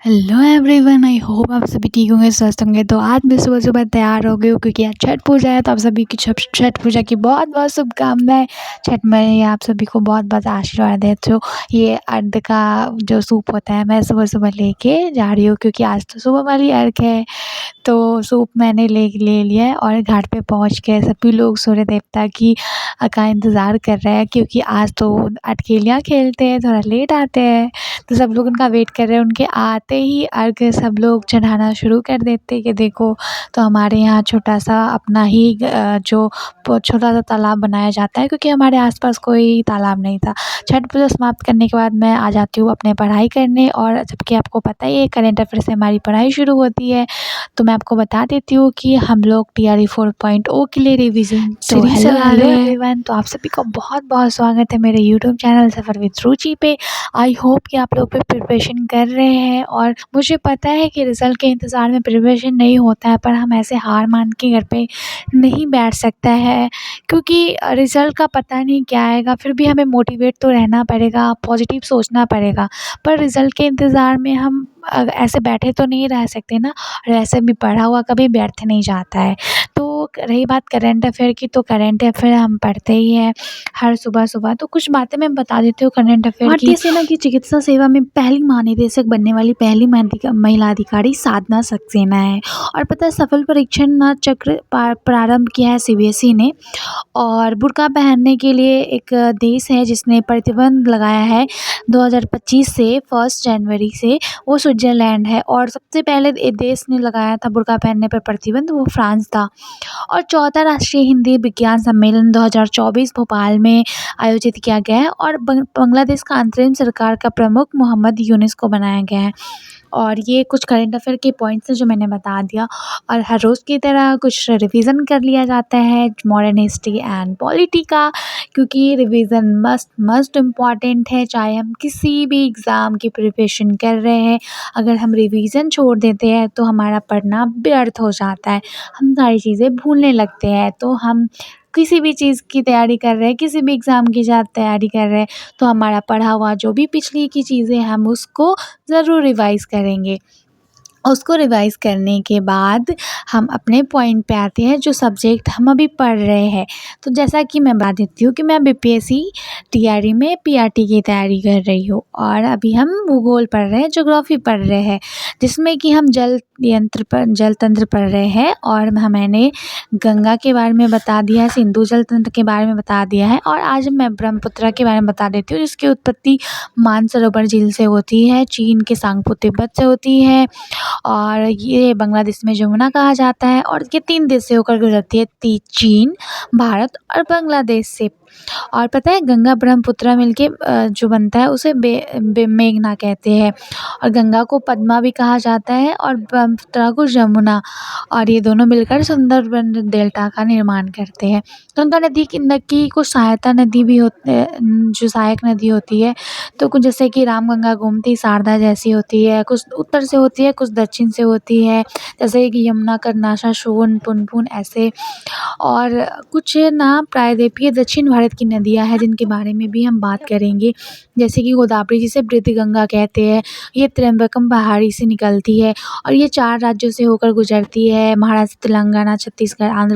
Hello everyone, I hope आप सभी ठीक होंगे, स्वस्थ होंगे। तो आज मैं सुबह सुबह तैयार हो गई हूँ क्योंकि आज छठ पूजा है। तो आप सभी की छठ पूजा की बहुत बहुत शुभकामनाएं। छठ मैया आप सभी को बहुत बहुत आशीर्वाद दे। तो ये अर्घ का जो सूप होता है मैं सुबह सुबह लेके जा रही हूँ क्योंकि आज तो सुबह वाली अर्घ है। तो सूप मैंने ले लिया है और घाट पे पहुँच के सभी लोग सूर्य देवता की का इंतज़ार कर रहे हैं क्योंकि आज तो अठखेलियाँ खेलते हैं, थोड़ा लेट आते हैं। तो सब लोग उनका वेट कर रहे हैं। उनके आते ही अर्घ सब लोग चढ़ाना शुरू कर देते हैं कि देखो। तो हमारे यहाँ छोटा सा अपना ही जो छोटा सा तालाब बनाया जाता है क्योंकि हमारे आसपास कोई तालाब नहीं था। छठ पूजा समाप्त करने के बाद मैं आ जाती हूँ अपने पढ़ाई करने, और जबकि आपको पता ही है करंट अफेयर से हमारी पढ़ाई शुरू होती है। तो मैं आपको बता देती हूँ कि हम लोग TRE 4.0 के लिए रिवीजन सीरीज चला रहे हैं एवरीवन। तो आप सभी का बहुत बहुत स्वागत है मेरे यूट्यूब चैनल सफ़र विद रुचि पे। आई होप कि आप लोग भी प्रिपरेशन कर रहे हैं, और मुझे पता है कि रिज़ल्ट के इंतज़ार में प्रिपरेशन नहीं होता है, पर हम ऐसे हार मान के घर पे नहीं बैठ सकता है क्योंकि रिज़ल्ट का पता नहीं क्या आएगा। फिर भी हमें मोटिवेट तो रहना पड़ेगा, पॉजिटिव सोचना पड़ेगा। पर रिज़ल्ट के इंतज़ार में हम ऐसे बैठे तो नहीं रह सकते ना, और ऐसे भी पढ़ा हुआ कभी व्यर्थ नहीं जाता है। तो रही बात करंट अफेयर की, तो करंट अफेयर हम पढ़ते ही हैं हर सुबह-सुबह। तो कुछ बातें मैं बता देती हूँ करंट अफेयर की। भारतीय सेना की चिकित्सा सेवा में पहली महानिदेशक बनने वाली पहली महिला अधिकारी साधना सक्सेना है। और पता है सफल परीक्षण चक्र प्रारंभ किया है CBSE ने। और बुर्का पहनने के लिए एक देश है जिसने प्रतिबंध लगाया है 2025 से 1 जनवरी से, वो स्विट्ज़रलैंड है। और सबसे पहले देश ने लगाया था बुर्का पहनने पर प्रतिबंध, वो फ्रांस था। और चौथा राष्ट्रीय हिंदी विज्ञान सम्मेलन 2024 भोपाल में आयोजित किया गया है, और बांग्लादेश का अंतरिम सरकार का प्रमुख मोहम्मद यूनुस को बनाया गया है। और ये कुछ करंट अफेयर के पॉइंट्स हैं जो मैंने बता दिया। और हर रोज़ की तरह कुछ रिवीजन कर लिया जाता है मॉडर्न हिस्ट्री एंड पॉलिटी का, क्योंकि रिवीजन मस्ट इम्पॉर्टेंट है। चाहे हम किसी भी एग्ज़ाम की प्रिपरेशन कर रहे हैं, अगर हम रिवीजन छोड़ देते हैं तो हमारा पढ़ना व्यर्थ हो जाता है, हम सारी चीज़ें भूलने लगते हैं। तो हम किसी भी चीज़ की तैयारी कर रहे हैं, किसी भी एग्ज़ाम की तैयारी कर रहे हैं, तो हमारा पढ़ा हुआ जो भी पिछली की चीज़ें हम उसको ज़रूर रिवाइज़ करेंगे। उसको रिवाइज़ करने के बाद हम अपने पॉइंट पे आते हैं जो सब्जेक्ट हम अभी पढ़ रहे हैं। तो जैसा कि मैं बता देती हूँ कि मैं BPSC TRE में PRT की तैयारी कर रही हूँ, और अभी हम भूगोल पढ़ रहे हैं, ज्योग्राफी पढ़ रहे हैं, जिसमें कि हम जल तंत्र पढ़ रहे हैं। और मैंने गंगा के बारे में बता दिया है, सिंधु जल तंत्र के बारे में बता दिया है, और आज मैं ब्रह्मपुत्र के बारे में बता देती हूँ जिसकी उत्पत्ति मानसरोवर झील से होती है, चीन के सांगपो तिब्बत से होती है, और ये बांग्लादेश में जमुना कहा जाता है। और ये 3 देश से होकर गुजरती है, चीन, भारत और बांग्लादेश से। और पता है गंगा ब्रह्मपुत्र मिलके जो बनता है उसे मेघना कहते हैं। और गंगा को पद्मा भी कहा जाता है, और ब्रह्मपुत्र को जमुना, और ये दोनों मिलकर सुंदरबन डेल्टा का निर्माण करते हैं। गंगा नदी की कुछ सहायता नदी भी जो सहायक नदी होती है, तो कुछ जैसे कि रामगंगा, गोमती, शारदा जैसी होती है, कुछ उत्तर से होती है, कुछ दक्षिण से होती है, जैसे कि यमुना, कर्नाशा, सोन, पुनपुन ऐसे। और कुछ ना प्रायद्वीपीय दक्षिण भारत की नदियाँ हैं जिनके बारे में भी हम बात करेंगे, जैसे कि गोदावरी जिसे गंगा कहते हैं, ये त्र्यंबकम पहाड़ी से निकलती है, और ये 4 राज्यों से होकर गुजरती है, महाराष्ट्र, तेलंगाना, छत्तीसगढ़, आंध्र